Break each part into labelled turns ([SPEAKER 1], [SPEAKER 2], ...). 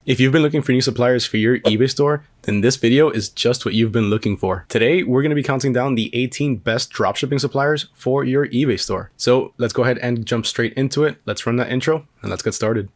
[SPEAKER 1] If you've been looking for new suppliers for your eBay store, then this video is just what you've been looking for. Today, we're going to be counting down the 18 best dropshipping suppliers for your eBay store. So let's go ahead and jump straight into it. Let's run that intro and let's get started.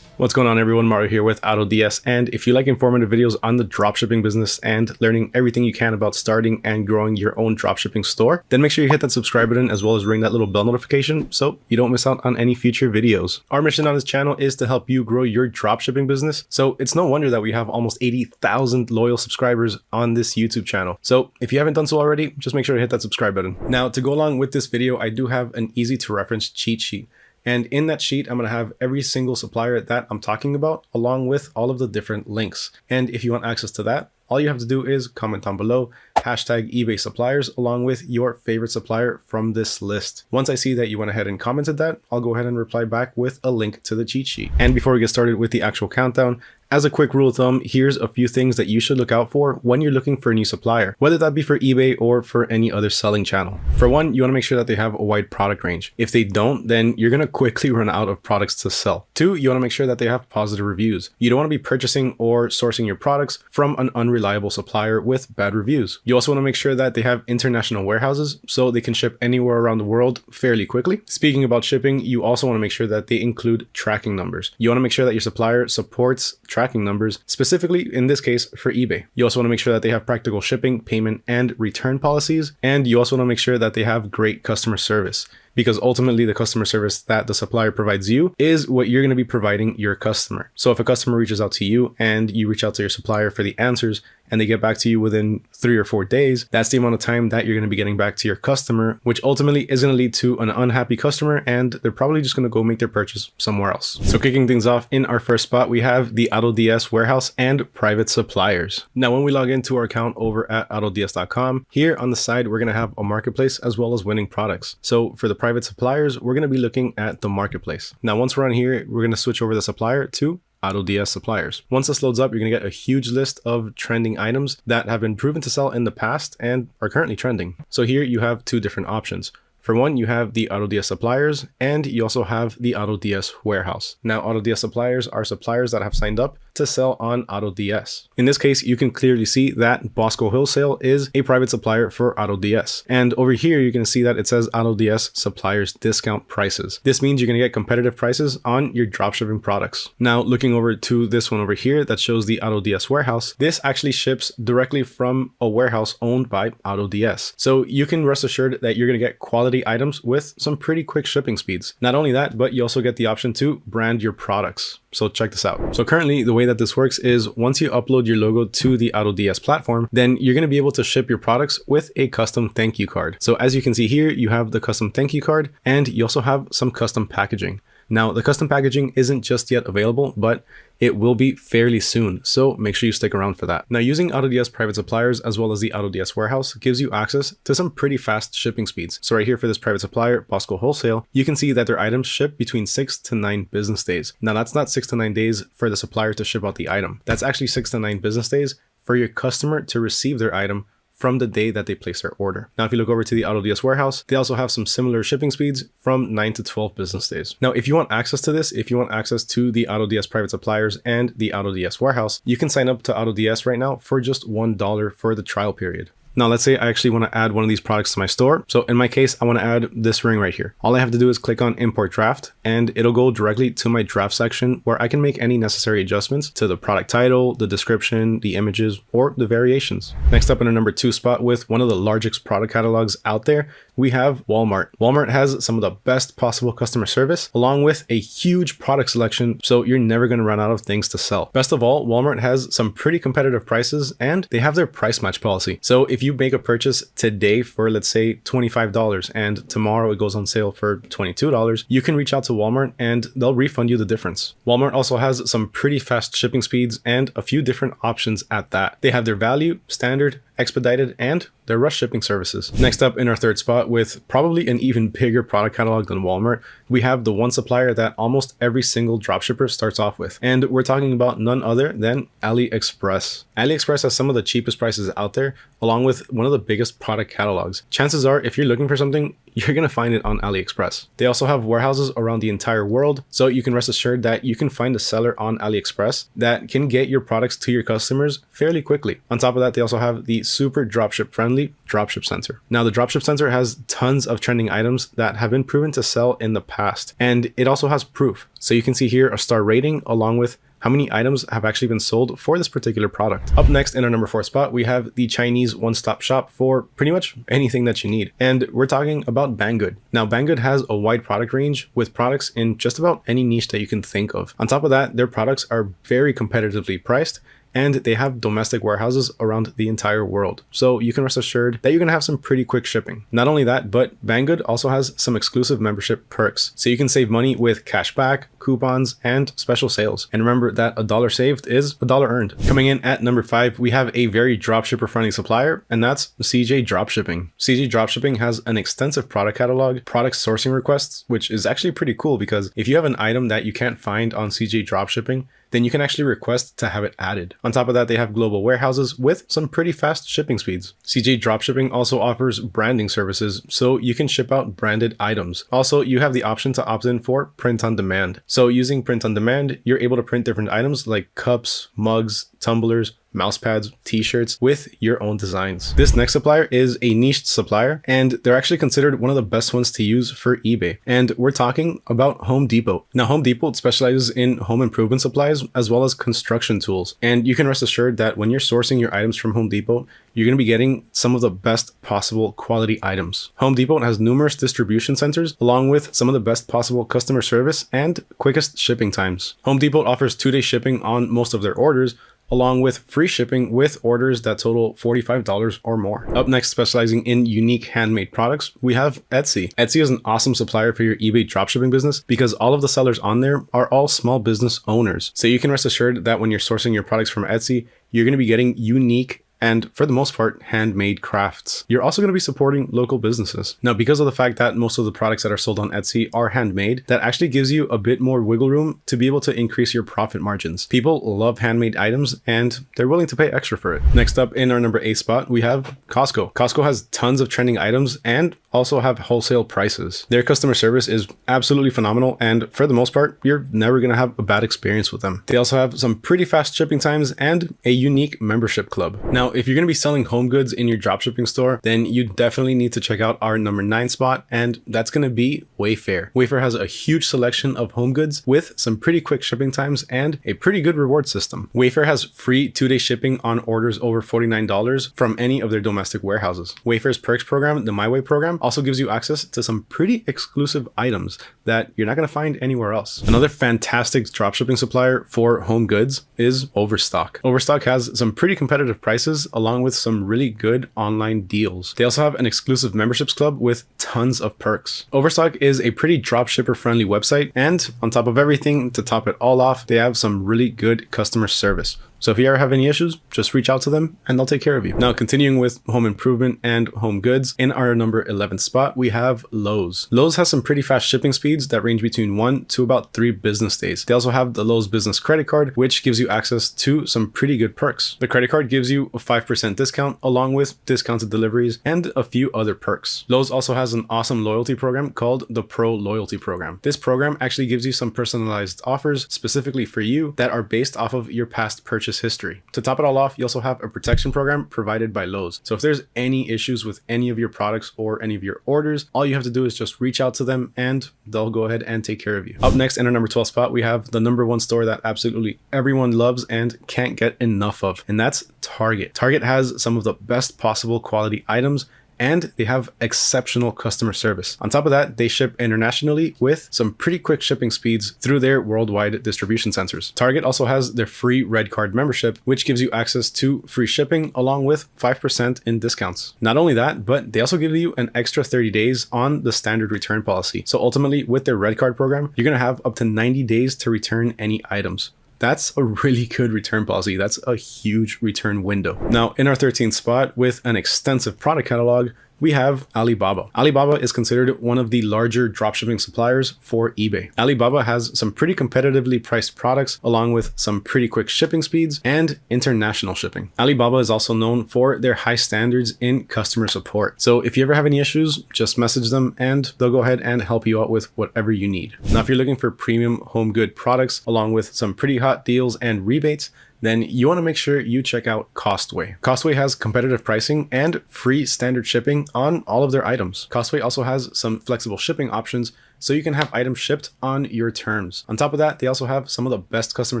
[SPEAKER 1] What's going on, everyone? Mario here with AutoDS, and if you like informative videos on the dropshipping business and learning everything you can about starting and growing your own dropshipping store, then make sure you hit that subscribe button as well as ring that little bell notification so you don't miss out on any future videos. Our mission on this channel is to help you grow your dropshipping business, so it's no wonder that we have almost 80,000 loyal subscribers on this YouTube channel. So if you haven't done so already, just make sure to hit that subscribe button. Now, to go along with this video, I do have an easy to reference cheat sheet. And in that sheet, I'm going to have every single supplier that I'm talking about, along with all of the different links. And if you want access to that, all you have to do is comment down below, hashtag eBay suppliers, along with your favorite supplier from this list. Once I see that you went ahead and commented that, I'll go ahead and reply back with a link to the cheat sheet. And before we get started with the actual countdown, as a quick rule of thumb, here's a few things that you should look out for when you're looking for a new supplier, whether that be for eBay or for any other selling channel. For one, you want to make sure that they have a wide product range. If they don't, then you're going to quickly run out of products to sell. Two, you want to make sure that they have positive reviews. You don't want to be purchasing or sourcing your products from an unreliable supplier with bad reviews. You also want to make sure that they have international warehouses so they can ship anywhere around the world fairly quickly. Speaking about shipping, you also want to make sure that they include tracking numbers. You want to make sure that your supplier supports tracking numbers, specifically in this case for eBay. You also want to make sure that they have practical shipping, payment, and return policies. And you also want to make sure that they have great customer service, because ultimately the customer service that the supplier provides you is what you're going to be providing your customer. So if a customer reaches out to you and you reach out to your supplier for the answers and they get back to you within 3 or 4 days, that's the amount of time that you're going to be getting back to your customer, which ultimately is going to lead to an unhappy customer, and they're probably just going to go make their purchase somewhere else. So kicking things off, in our first spot, we have the AutoDS warehouse and private suppliers. Now, when we log into our account over at AutoDS.com, here on the side, we're going to have a marketplace as well as winning products. So for the private suppliers, we're going to be looking at the marketplace. Now, once we're on here, we're going to switch over the supplier to AutoDS suppliers. Once this loads up, you're going to get a huge list of trending items that have been proven to sell in the past and are currently trending. So here you have two different options. For one, you have the AutoDS suppliers, and you also have the AutoDS warehouse. Now, AutoDS suppliers are suppliers that have signed up to sell on AutoDS. In this case, you can clearly see that Bosco Wholesale is a private supplier for AutoDS. And over here, you can see that it says AutoDS suppliers discount prices. This means you're going to get competitive prices on your dropshipping products. Now, looking over to this one over here that shows the AutoDS warehouse, this actually ships directly from a warehouse owned by AutoDS. So you can rest assured that you're going to get quality items with some pretty quick shipping speeds. Not only that, but you also get the option to brand your products. So check this out. So currently, the way that this works is once you upload your logo to the AutoDS platform, then you're going to be able to ship your products with a custom thank you card. So as you can see here, you have the custom thank you card, and you also have some custom packaging. Now, the custom packaging isn't just yet available, but it will be fairly soon, so make sure you stick around for that. Now, using AutoDS private suppliers as well as the AutoDS warehouse gives you access to some pretty fast shipping speeds. So right here for this private supplier, Bosco Wholesale, you can see that their items ship between 6 to 9 business days. Now, that's not 6 to 9 days for the supplier to ship out the item. That's actually 6 to 9 business days for your customer to receive their item from the day that they place their order. Now, if you look over to the AutoDS warehouse, they also have some similar shipping speeds from 9 to 12 business days. Now, if you want access to this, if you want access to the AutoDS private suppliers and the AutoDS warehouse, you can sign up to AutoDS right now for just $1 for the trial period. Now, let's say I actually want to add one of these products to my store. So in my case, I want to add this ring right here. All I have to do is click on import draft, and it'll go directly to my draft section where I can make any necessary adjustments to the product title, the description, the images, or the variations. Next up in our number 2 spot with one of the largest product catalogs out there, we have Walmart. Walmart has some of the best possible customer service, along with a huge product selection, so you're never going to run out of things to sell. Best of all, Walmart has some pretty competitive prices, and they have their price match policy. So if you make a purchase today for, let's say, $25 and tomorrow it goes on sale for $22, you can reach out to Walmart and they'll refund you the difference. Walmart also has some pretty fast shipping speeds and a few different options at that. They have their value, standard, expedited, and their rush shipping services. Next up in our third spot, with probably an even bigger product catalog than Walmart, we have the one supplier that almost every single dropshipper starts off with. And we're talking about none other than AliExpress. AliExpress has some of the cheapest prices out there, along with one of the biggest product catalogs. Chances are, if you're looking for something, you're going to find it on AliExpress. They also have warehouses around the entire world, so you can rest assured that you can find a seller on AliExpress that can get your products to your customers fairly quickly. On top of that, they also have the super dropship friendly Dropship Center. Now, the Dropship Center has tons of trending items that have been proven to sell in the past, and it also has proof. So you can see here a star rating along with how many items have actually been sold for this particular product. Up next in our number 4 spot, we have the Chinese one-stop shop for pretty much anything that you need. And we're talking about Banggood. Now, Banggood has a wide product range with products in just about any niche that you can think of. On top of that, their products are very competitively priced, and they have domestic warehouses around the entire world. So you can rest assured that you're gonna have some pretty quick shipping. Not only that, but Banggood also has some exclusive membership perks. So you can save money with cashback, coupons, and special sales. And remember that $1 saved is $1 earned. Coming in at number 5, we have a very dropshipper friendly supplier, and that's CJDropshipping. CJDropshipping has an extensive product catalog, product sourcing requests, which is actually pretty cool because if you have an item that you can't find on CJDropshipping, then you can actually request to have it added. On top of that, they have global warehouses with some pretty fast shipping speeds. CJDropshipping also offers branding services, so you can ship out branded items. Also, you have the option to opt in for print on demand. So using print on demand, you're able to print different items like cups, mugs, tumblers, mouse pads, t-shirts with your own designs. This next supplier is a niche supplier, and they're actually considered one of the best ones to use for eBay. And we're talking about Home Depot. Now, Home Depot specializes in home improvement supplies as well as construction tools. And you can rest assured that when you're sourcing your items from Home Depot, you're going to be getting some of the best possible quality items. Home Depot has numerous distribution centers along with some of the best possible customer service and quickest shipping times. Home Depot offers 2-day shipping on most of their orders, along with free shipping with orders that total $45 or more. Up next, specializing in unique handmade products, we have Etsy. Etsy is an awesome supplier for your eBay dropshipping business because all of the sellers on there are all small business owners. So you can rest assured that when you're sourcing your products from Etsy, you're going to be getting unique and for the most part, handmade crafts. You're also going to be supporting local businesses. Now, because of the fact that most of the products that are sold on Etsy are handmade, that actually gives you a bit more wiggle room to be able to increase your profit margins. People love handmade items and they're willing to pay extra for it. Next up in our number 8 spot, we have Costco. Costco has tons of trending items and also have wholesale prices. Their customer service is absolutely phenomenal, and for the most part, you're never going to have a bad experience with them. They also have some pretty fast shipping times and a unique membership club. Now, if you're going to be selling home goods in your dropshipping store, then you definitely need to check out our number 9 spot, and that's going to be Wayfair. Wayfair has a huge selection of home goods with some pretty quick shipping times and a pretty good reward system. Wayfair has free 2-day shipping on orders over $49 from any of their domestic warehouses. Wayfair's perks program, the My Way program, also gives you access to some pretty exclusive items that you're not going to find anywhere else. Another fantastic dropshipping supplier for home goods is Overstock. Overstock has some pretty competitive prices along with some really good online deals. They also have an exclusive memberships club with tons of perks. Overstock is a pretty dropshipper friendly website, and on top of everything, to top it all off, they have some really good customer service. So if you ever have any issues, just reach out to them and they'll take care of you. Now, continuing with home improvement and home goods, in our number 11 spot, we have Lowe's. Lowe's has some pretty fast shipping speeds that range between 1 to about 3 business days. They also have the Lowe's business credit card, which gives you access to some pretty good perks. The credit card gives you a 5% discount along with discounted deliveries and a few other perks. Lowe's also has an awesome loyalty program called the Pro Loyalty Program. This program actually gives you some personalized offers specifically for you that are based off of your past purchase history. To top it all off, you also have a protection program provided by Lowe's. So if there's any issues with any of your products or any of your orders, all you have to do is just reach out to them and they'll go ahead and take care of you. Up next in our number 12 spot, we have the number 1 store that absolutely everyone loves and can't get enough of, and that's Target. Target has some of the best possible quality items, and they have exceptional customer service. On top of that, they ship internationally with some pretty quick shipping speeds through their worldwide distribution centers. Target also has their free Red Card membership, which gives you access to free shipping along with 5% in discounts. Not only that, but they also give you an extra 30 days on the standard return policy. So ultimately, with their Red Card program, you're going to have up to 90 days to return any items. That's a really good return policy. That's a huge return window. Now, in our 13th spot with an extensive product catalog, we have Alibaba. Alibaba is considered one of the larger dropshipping suppliers for eBay. Alibaba has some pretty competitively priced products along with some pretty quick shipping speeds and international shipping. Alibaba is also known for their high standards in customer support. So if you ever have any issues, just message them and they'll go ahead and help you out with whatever you need. Now, if you're looking for premium home good products along with some pretty hot deals and rebates, then you want to make sure you check out Costway. Costway has competitive pricing and free standard shipping on all of their items. Costway also has some flexible shipping options, so you can have items shipped on your terms. On top of that, they also have some of the best customer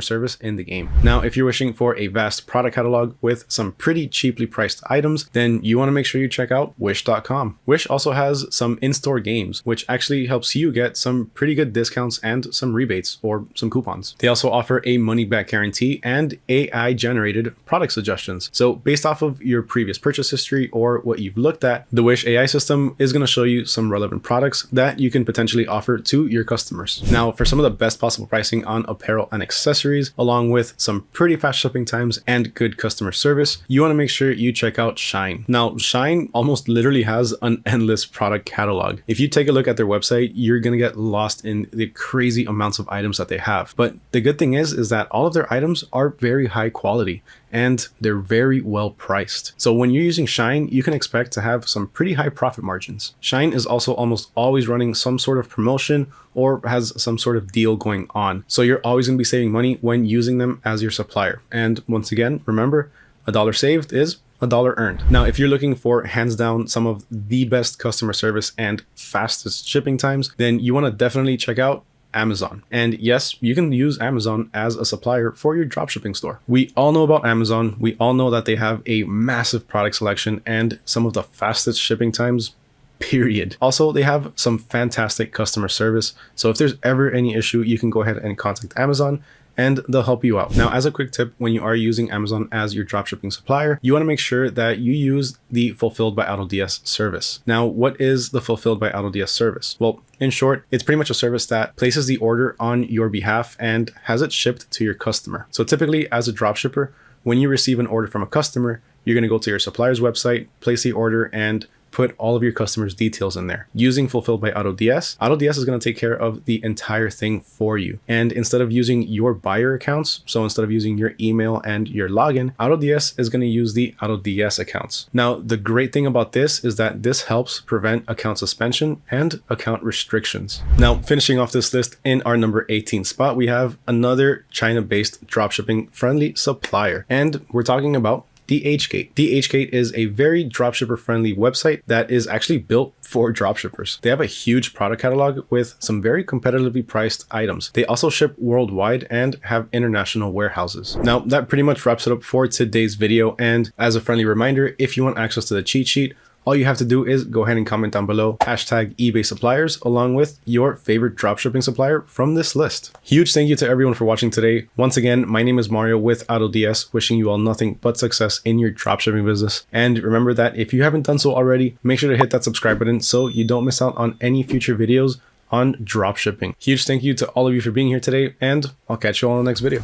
[SPEAKER 1] service in the game. Now, if you're wishing for a vast product catalog with some pretty cheaply priced items, then you want to make sure you check out wish.com. Wish also has some in-store games, which actually helps you get some pretty good discounts and some rebates or some coupons. They also offer a money-back guarantee and AI-generated product suggestions. So based off of your previous purchase history or what you've looked at, the Wish AI system is going to show you some relevant products that you can potentially offer to your customers. Now, for some of the best possible pricing on apparel and accessories, along with some pretty fast shipping times and good customer service, you want to make sure you check out Shein. Now, Shein almost literally has an endless product catalog. If you take a look at their website, you're going to get lost in the crazy amounts of items that they have. But the good thing is that all of their items are very high quality and they're very well priced. So when you're using Shein, you can expect to have some pretty high profit margins. Shein is also almost always running some sort of promotion or has some sort of deal going on. So you're always going to be saving money when using them as your supplier. And once again, remember, $1 saved is $1 earned. Now, if you're looking for hands down some of the best customer service and fastest shipping times, then you want to definitely check out Amazon. And yes, you can use Amazon as a supplier for your dropshipping store. We all know about Amazon. We all know that they have a massive product selection and some of the fastest shipping times, period. Also, they have some fantastic customer service. So if there's ever any issue, you can go ahead and contact Amazon and they'll help you out. Now, as a quick tip, when you are using Amazon as your dropshipping supplier, you want to make sure that you use the Fulfilled by AutoDS service. Now, what is the Fulfilled by AutoDS service? Well, in short, it's pretty much a service that places the order on your behalf and has it shipped to your customer. So typically, as a dropshipper, when you receive an order from a customer, you're going to go to your supplier's website, place the order, and put all of your customers' details in there. Using Fulfilled by AutoDS, AutoDS is going to take care of the entire thing for you. And instead of using your buyer accounts, so instead of using your email and your login, AutoDS is going to use the AutoDS accounts. Now, the great thing about this is that this helps prevent account suspension and account restrictions. Now, finishing off this list in our number 18 spot, we have another China-based dropshipping friendly supplier. And we're talking about DHGate. DHGate is a very dropshipper friendly website that is actually built for dropshippers. They have a huge product catalog with some very competitively priced items. They also ship worldwide and have international warehouses. Now, that pretty much wraps it up for today's video. And as a friendly reminder, if you want access to the cheat sheet, all you have to do is go ahead and comment down below hashtag eBay suppliers along with your favorite dropshipping supplier from this list. Huge thank you to everyone for watching today. Once again, my name is Mario with AutoDS, wishing you all nothing but success in your dropshipping business. And remember that if you haven't done so already, make sure to hit that subscribe button so you don't miss out on any future videos on dropshipping. Huge thank you to all of you for being here today, and I'll catch you all in the next video.